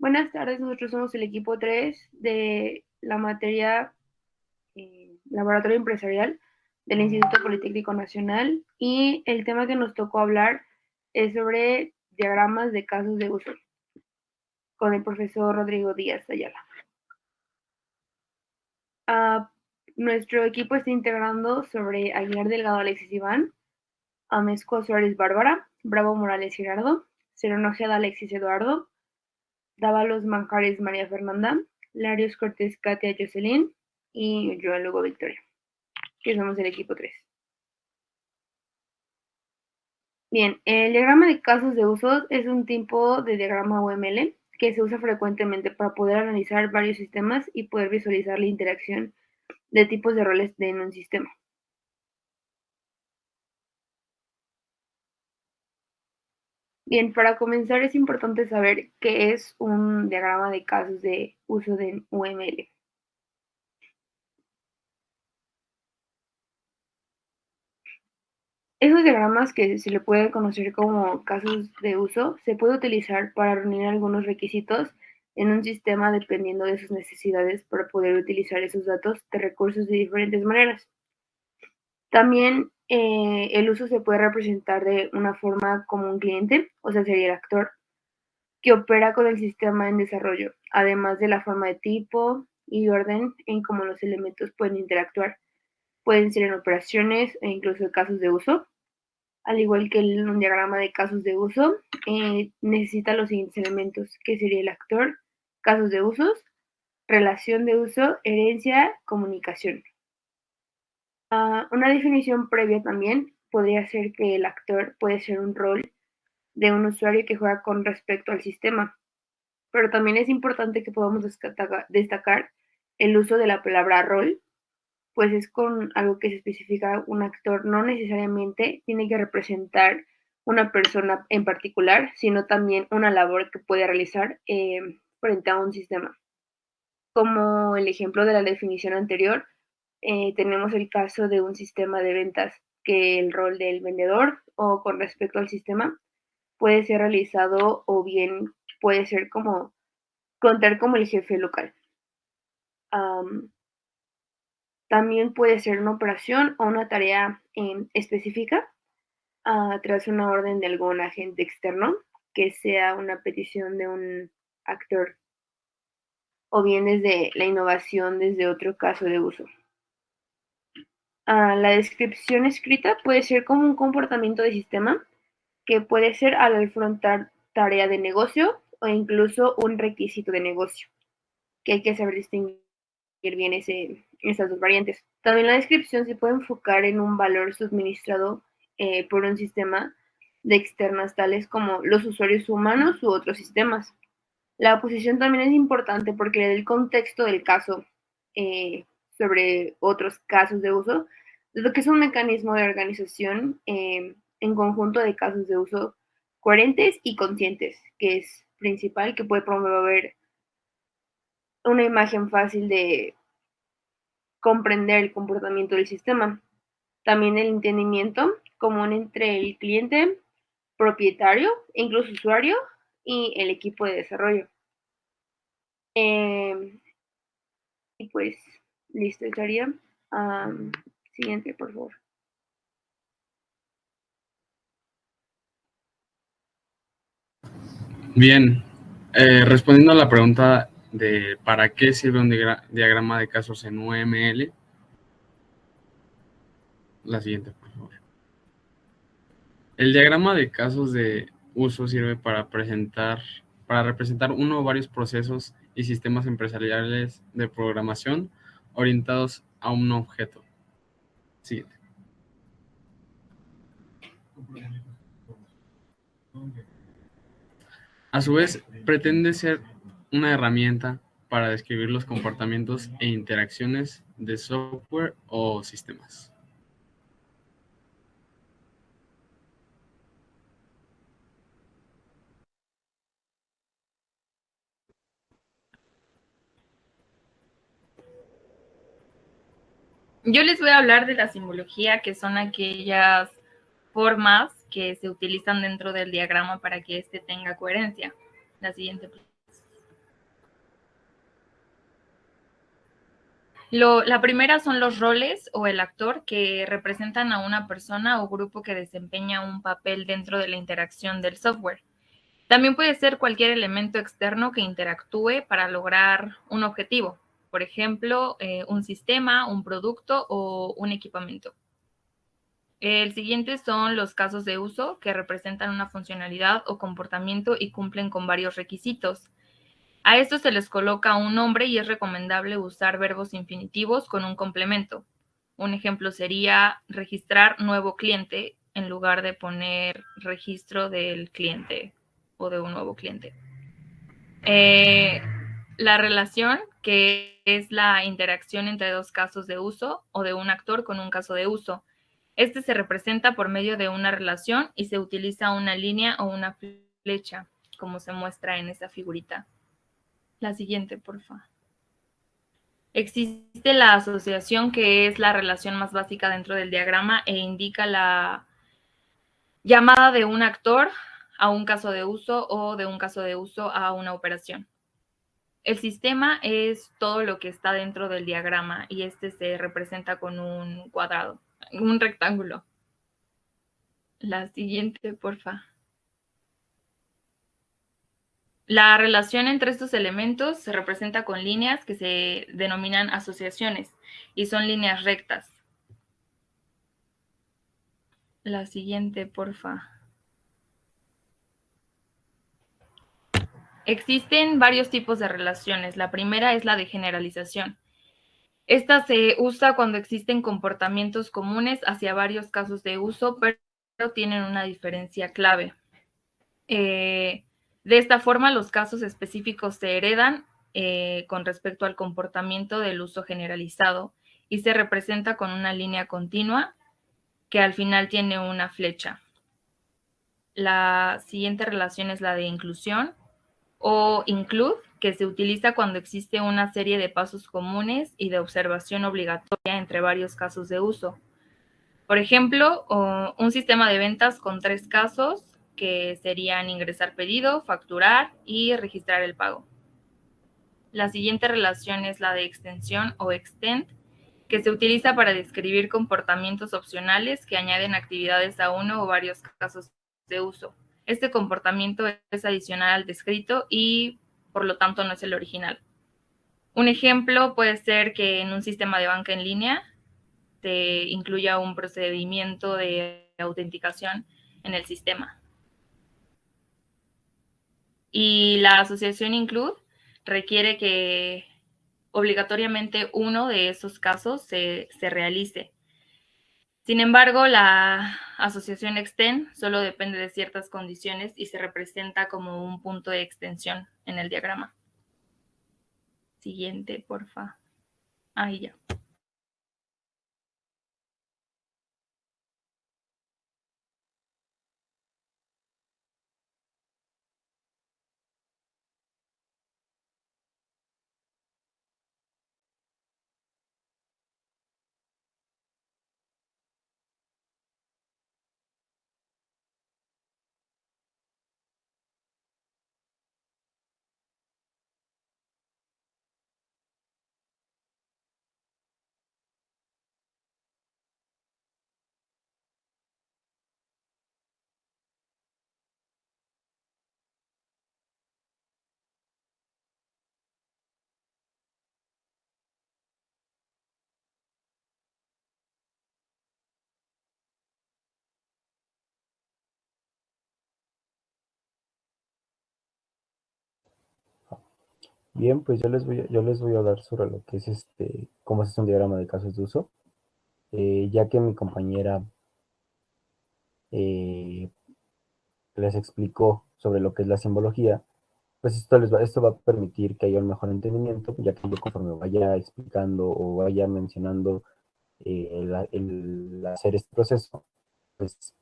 Buenas tardes, nosotros somos el equipo 3 de la materia Laboratorio Empresarial del Instituto Politécnico Nacional y el tema que nos tocó hablar es sobre diagramas de casos de uso con el profesor Rodrigo Díaz Ayala. Nuestro equipo está integrando sobre Aguilar Delgado Alexis Iván, Amezcua Suárez Bárbara, Bravo Morales Gerardo, Cerón Ojeda Alexis Eduardo, Dávalos Manjares María Fernanda, Larios Cortés Katia Jocelyn y Joan Lugo Victoria, que somos el equipo 3. Bien, el diagrama de casos de uso es un tipo de diagrama UML que se usa frecuentemente para poder analizar varios sistemas y poder visualizar la interacción de tipos de roles en un sistema. Bien, para comenzar es importante saber qué es un diagrama de casos de uso de UML. Esos diagramas, que se le puede conocer como casos de uso, se puede utilizar para reunir algunos requisitos en un sistema dependiendo de sus necesidades para poder utilizar esos datos de recursos de diferentes maneras. También el uso se puede representar de una forma como un cliente, o sea, sería el actor, que opera con el sistema en desarrollo, además de la forma de tipo y orden en cómo los elementos pueden interactuar. Pueden ser en operaciones e incluso en casos de uso. Al igual que un diagrama de casos de uso, necesita los siguientes elementos, que sería el actor, casos de usos, relación de uso, herencia, comunicación. Una definición previa también podría ser que el actor puede ser un rol de un usuario que juega con respecto al sistema, pero también es importante que podamos destacar el uso de la palabra rol, pues es con algo que se especifica un actor, no necesariamente tiene que representar una persona en particular, sino también una labor que puede realizar frente a un sistema. Como el ejemplo de la definición anterior, tenemos el caso de un sistema de ventas, que el rol del vendedor o con respecto al sistema puede ser realizado o bien puede ser como contar como el jefe local. También puede ser una operación o una tarea específica tras una orden de algún agente externo, que sea una petición de un actor o bien desde la innovación desde otro caso de uso. La descripción escrita puede ser como un comportamiento de sistema que puede ser al afrontar tarea de negocio o incluso un requisito de negocio, que hay que saber distinguir bien esas dos variantes. También la descripción se puede enfocar en un valor suministrado por un sistema de externas tales como los usuarios humanos u otros sistemas. La posición también es importante porque le da el contexto del caso sobre otros casos de uso, de lo que es un mecanismo de organización en conjunto de casos de uso coherentes y conscientes, que es principal, que puede promover una imagen fácil de comprender el comportamiento del sistema. También el entendimiento común entre el cliente, propietario, e incluso usuario, y el equipo de desarrollo. Y pues, listo, estaría. Siguiente, por favor. Bien, respondiendo a la pregunta de ¿para qué sirve un diagrama de casos en UML? La siguiente, por favor. El diagrama de casos de uso sirve para representar uno o varios procesos y sistemas empresariales de programación orientados a un objeto. Siguiente. A su vez, pretende ser una herramienta para describir los comportamientos e interacciones de software o sistemas. Yo les voy a hablar de la simbología, que son aquellas formas que se utilizan dentro del diagrama para que éste tenga coherencia. La siguiente. La primera son los roles o el actor que representan a una persona o grupo que desempeña un papel dentro de la interacción del software. También puede ser cualquier elemento externo que interactúe para lograr un objetivo, por ejemplo, un sistema, un producto o un equipamiento. El siguiente son los casos de uso que representan una funcionalidad o comportamiento y cumplen con varios requisitos. A estos se les coloca un nombre y es recomendable usar verbos infinitivos con un complemento. Un ejemplo sería registrar nuevo cliente en lugar de poner registro del cliente o de un nuevo cliente. La relación, que es la interacción entre dos casos de uso o de un actor con un caso de uso. Este se representa por medio de una relación y se utiliza una línea o una flecha, como se muestra en esa figurita. La siguiente, por favor. Existe la asociación, que es la relación más básica dentro del diagrama e indica la llamada de un actor a un caso de uso o de un caso de uso a una operación. El sistema es todo lo que está dentro del diagrama y este se representa con un cuadrado, un rectángulo. La siguiente, porfa. La relación entre estos elementos se representa con líneas que se denominan asociaciones y son líneas rectas. La siguiente, porfa. Existen varios tipos de relaciones. La primera es la de generalización. Esta se usa cuando existen comportamientos comunes hacia varios casos de uso, pero tienen una diferencia clave. De esta forma, los casos específicos se heredan con respecto al comportamiento del uso generalizado y se representa con una línea continua que al final tiene una flecha. La siguiente relación es la de inclusión o include, que se utiliza cuando existe una serie de pasos comunes y de observación obligatoria entre varios casos de uso. Por ejemplo, un sistema de ventas con 3 casos que serían ingresar pedido, facturar y registrar el pago. La siguiente relación es la de extensión o extend, que se utiliza para describir comportamientos opcionales que añaden actividades a uno o varios casos de uso. Este comportamiento es adicional al descrito y por lo tanto no es el original. Un ejemplo puede ser que en un sistema de banca en línea se incluya un procedimiento de autenticación en el sistema. Y la asociación include requiere que obligatoriamente uno de esos casos se realice. Sin embargo, la asociación extend solo depende de ciertas condiciones y se representa como un punto de extensión en el diagrama. Siguiente, porfa. Ahí ya. Bien, pues yo les voy a hablar sobre lo que es cómo se hace un diagrama de casos de uso, ya que mi compañera eh, les explicó sobre lo que es la simbología. Pues esto va a permitir que haya un mejor entendimiento, ya que yo conforme vaya explicando o vaya mencionando el hacer este proceso, pues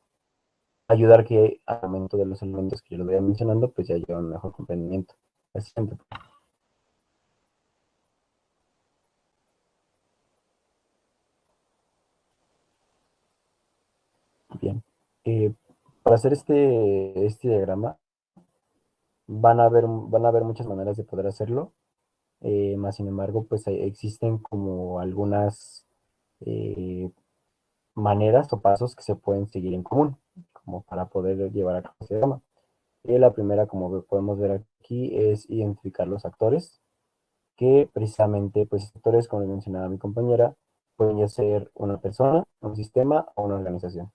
ayudar que al momento de los elementos que yo les vaya mencionando, pues ya haya un mejor comprendimiento. Así siempre. Bien. Para hacer este diagrama, van a haber muchas maneras de poder hacerlo. más sin embargo, pues existen como algunas maneras o pasos que se pueden seguir en común, como para poder llevar a cabo ese diagrama. La primera, como podemos ver aquí, es identificar los actores, que precisamente, pues actores, como le mencionaba mi compañera, pueden ya ser una persona, un sistema o una organización.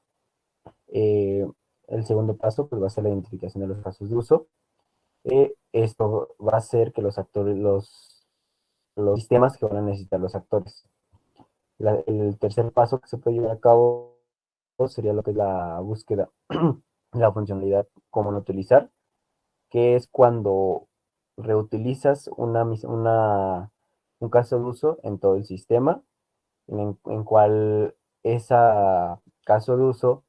Eh, el segundo paso, pues va a ser la identificación de los casos de uso. Esto va a hacer que los actores, los sistemas que van a necesitar los actores. El tercer paso que se puede llevar a cabo sería lo que es la búsqueda, la funcionalidad, cómo no utilizar, que es cuando reutilizas un caso de uso en todo el sistema, en cual ese caso de uso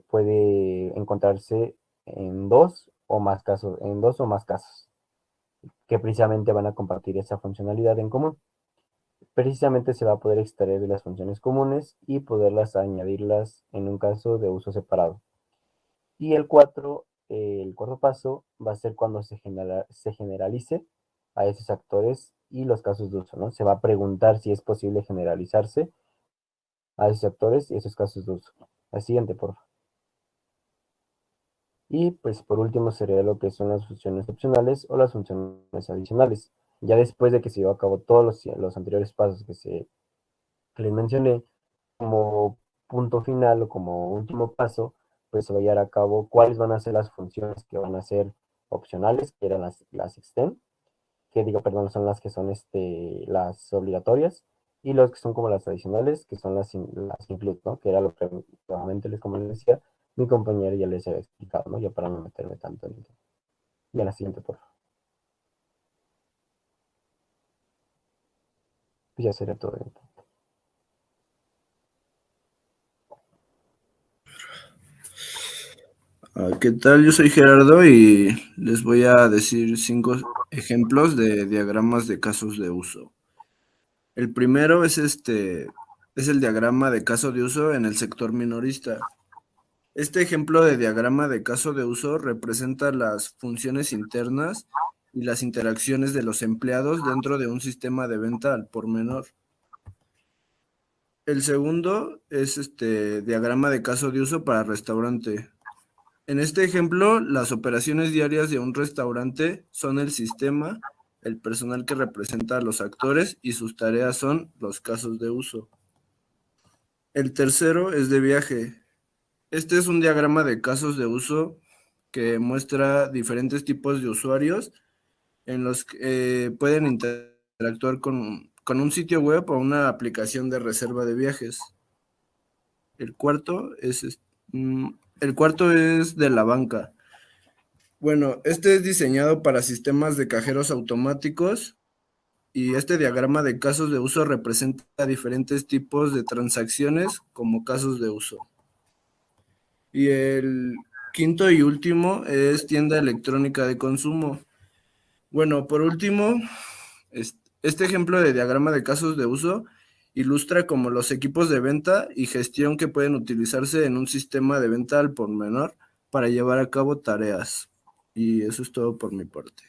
puede encontrarse en dos o más casos, que precisamente van a compartir esa funcionalidad en común. Precisamente se va a poder extraer de las funciones comunes y poderlas añadirlas en un caso de uso separado. Y el cuarto paso va a ser cuando se generalice a esos actores y los casos de uso, ¿no? Se va a preguntar si es posible generalizarse a esos actores y esos casos de uso. La siguiente, por favor. Y pues por último sería lo que son las funciones opcionales o las funciones adicionales. Ya después de que se llevó a cabo todos los anteriores pasos que les mencioné, como punto final o como último paso, pues se va a llevar a cabo cuáles van a ser las funciones que van a ser opcionales, que eran las extend, que digo, perdón, son las que son las obligatorias, y los que son como las tradicionales, que son las include, ¿no? Que era lo que nuevamente, como les decía, mi compañero ya les había explicado, ¿no? Ya para no meterme tanto en el tema. Y a la siguiente, por favor. Pues ya sería todo. ¿Qué tal? Yo soy Gerardo y les voy a decir 5 ejemplos de diagramas de casos de uso. El primero es es el diagrama de caso de uso en el sector minorista. Este ejemplo de diagrama de caso de uso representa las funciones internas y las interacciones de los empleados dentro de un sistema de venta al por menor. El segundo es diagrama de caso de uso para restaurante. En este ejemplo, las operaciones diarias de un restaurante son el sistema, el personal que representa a los actores y sus tareas son los casos de uso. El tercero es de viaje. Este es un diagrama de casos de uso que muestra diferentes tipos de usuarios en los que pueden interactuar con un sitio web o una aplicación de reserva de viajes. El cuarto es de la banca. Bueno, este es diseñado para sistemas de cajeros automáticos y este diagrama de casos de uso representa diferentes tipos de transacciones como casos de uso. Y el quinto y último es tienda electrónica de consumo. Bueno, por último, este ejemplo de diagrama de casos de uso ilustra como los equipos de venta y gestión que pueden utilizarse en un sistema de venta al por menor para llevar a cabo tareas. Y eso es todo por mi parte.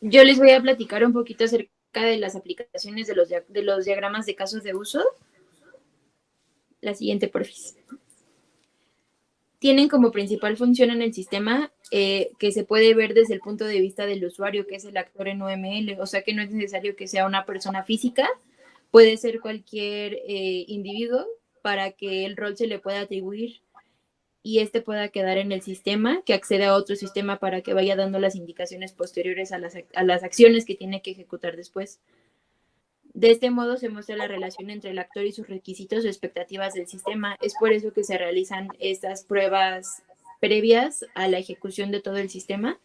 Yo les voy a platicar un poquito acerca de las aplicaciones de los diagramas de casos de uso. La siguiente, porfis. Tienen como principal función en el sistema que se puede ver desde el punto de vista del usuario, que es el actor en UML, o sea que no es necesario que sea una persona física, puede ser cualquier individuo para que el rol se le pueda atribuir y este pueda quedar en el sistema, que accede a otro sistema para que vaya dando las indicaciones posteriores a las acciones que tiene que ejecutar después. De este modo se muestra la relación entre el actor y sus requisitos o expectativas del sistema. Es por eso que se realizan estas pruebas previas a la ejecución de todo el sistema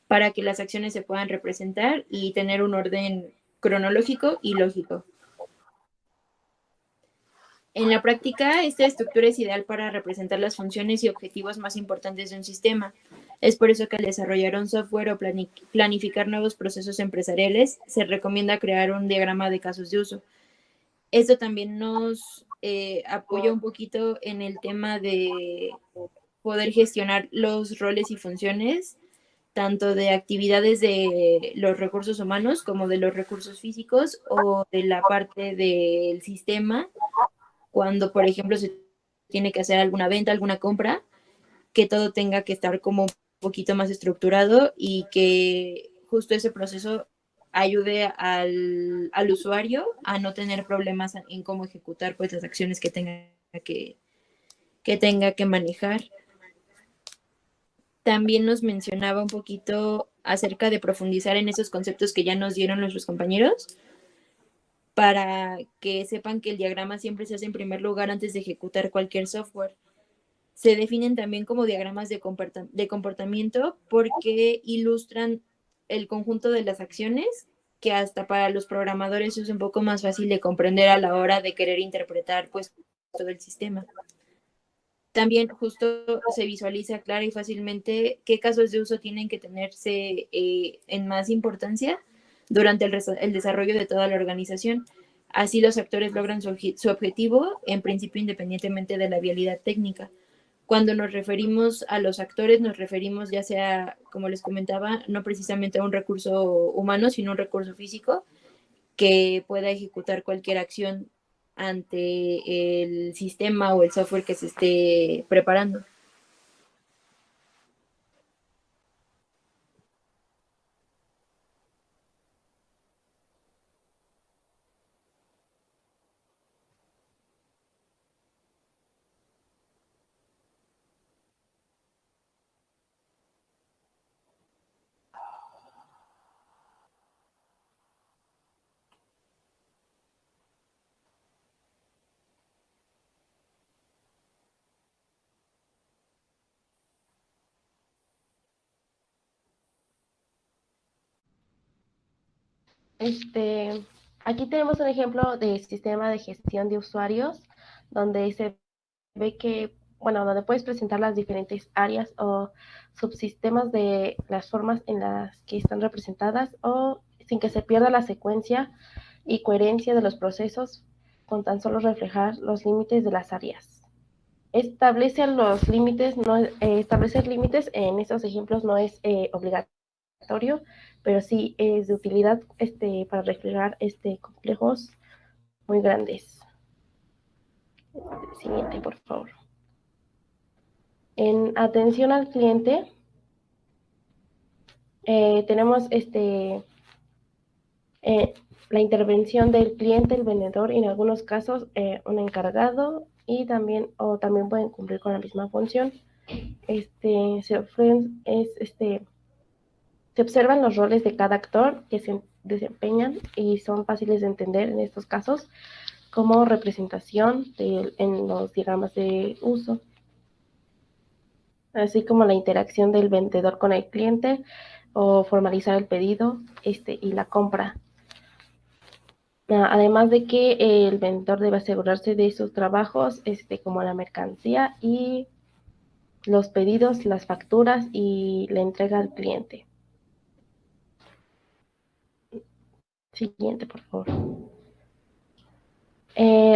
para que las acciones se puedan representar y tener un orden cronológico y lógico. En la práctica, esta estructura es ideal para representar las funciones y objetivos más importantes de un sistema. Es por eso que al desarrollar un software o planificar nuevos procesos empresariales, se recomienda crear un diagrama de casos de uso. Esto también nos apoya un poquito en el tema de poder gestionar los roles y funciones tanto de actividades de los recursos humanos como de los recursos físicos o de la parte del sistema, cuando, por ejemplo, se tiene que hacer alguna venta, alguna compra, que todo tenga que estar como un poquito más estructurado y que justo ese proceso ayude al usuario a no tener problemas en cómo ejecutar pues las acciones que tenga que manejar. También nos mencionaba un poquito acerca de profundizar en esos conceptos que ya nos dieron nuestros compañeros, para que sepan que el diagrama siempre se hace en primer lugar antes de ejecutar cualquier software. Se definen también como diagramas de comportamiento porque ilustran el conjunto de las acciones, que hasta para los programadores es un poco más fácil de comprender a la hora de querer interpretar pues todo el sistema. También justo se visualiza clara y fácilmente qué casos de uso tienen que tenerse en más importancia durante el desarrollo de toda la organización. Así los actores logran su objetivo, en principio independientemente de la vialidad técnica. Cuando nos referimos a los actores, nos referimos ya sea, como les comentaba, no precisamente a un recurso humano, sino un recurso físico que pueda ejecutar cualquier acción ante el sistema o el software que se esté preparando. Aquí tenemos un ejemplo de sistema de gestión de usuarios, donde se ve que, bueno, donde puedes presentar las diferentes áreas o subsistemas de las formas en las que están representadas, o sin que se pierda la secuencia y coherencia de los procesos, con tan solo reflejar los límites de las áreas. Establecer límites en estos ejemplos no es obligatorio, pero sí es de utilidad para reflejar complejos muy grandes. Siguiente, por favor. En atención al cliente, tenemos la intervención del cliente, el vendedor, y en algunos casos un encargado, y también pueden cumplir con la misma función. Se observan los roles de cada actor que se desempeñan y son fáciles de entender en estos casos como representación en los diagramas de uso, así como la interacción del vendedor con el cliente o formalizar el pedido y la compra. Además de que el vendedor debe asegurarse de sus trabajos, como la mercancía y los pedidos, las facturas y la entrega al cliente. Siguiente, por favor.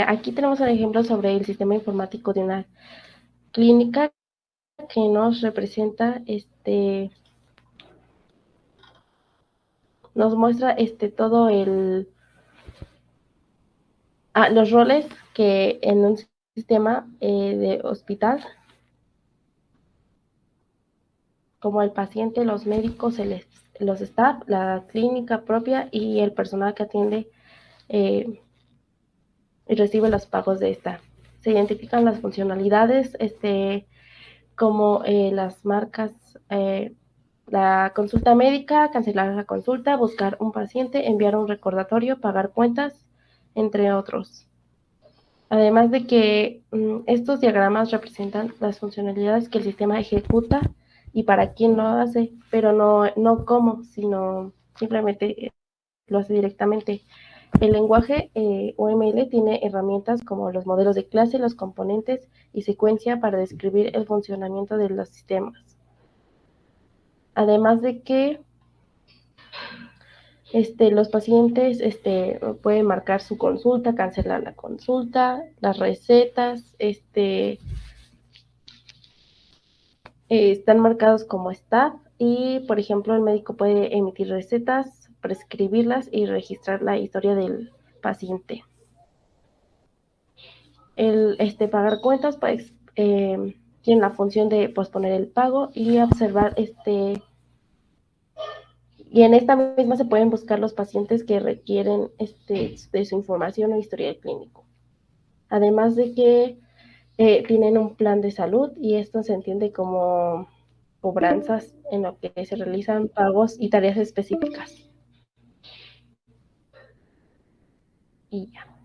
Aquí tenemos un ejemplo sobre el sistema informático de una clínica que nos representa, nos muestra todo los roles que en un sistema de hospital, como el paciente, los médicos, los staff, la clínica propia y el personal que atiende y recibe los pagos de esta. Se identifican las funcionalidades, como las marcas, la consulta médica, cancelar la consulta, buscar un paciente, enviar un recordatorio, pagar cuentas, entre otros. Además de que estos diagramas representan las funcionalidades que el sistema ejecuta y para quién lo hace, pero no cómo, sino simplemente lo hace directamente. El lenguaje UML tiene herramientas como los modelos de clase, los componentes y secuencia para describir el funcionamiento de los sistemas. Además de que los pacientes pueden marcar su consulta, cancelar la consulta, las recetas, están marcados como staff y, por ejemplo, el médico puede emitir recetas, prescribirlas y registrar la historia del paciente. El pagar cuentas pues, tiene la función de posponer el pago y observar y en esta misma se pueden buscar los pacientes que requieren de su información o historial clínico. Además de que tienen un plan de salud y esto se entiende como cobranzas en lo que se realizan pagos y tareas específicas. Y ya.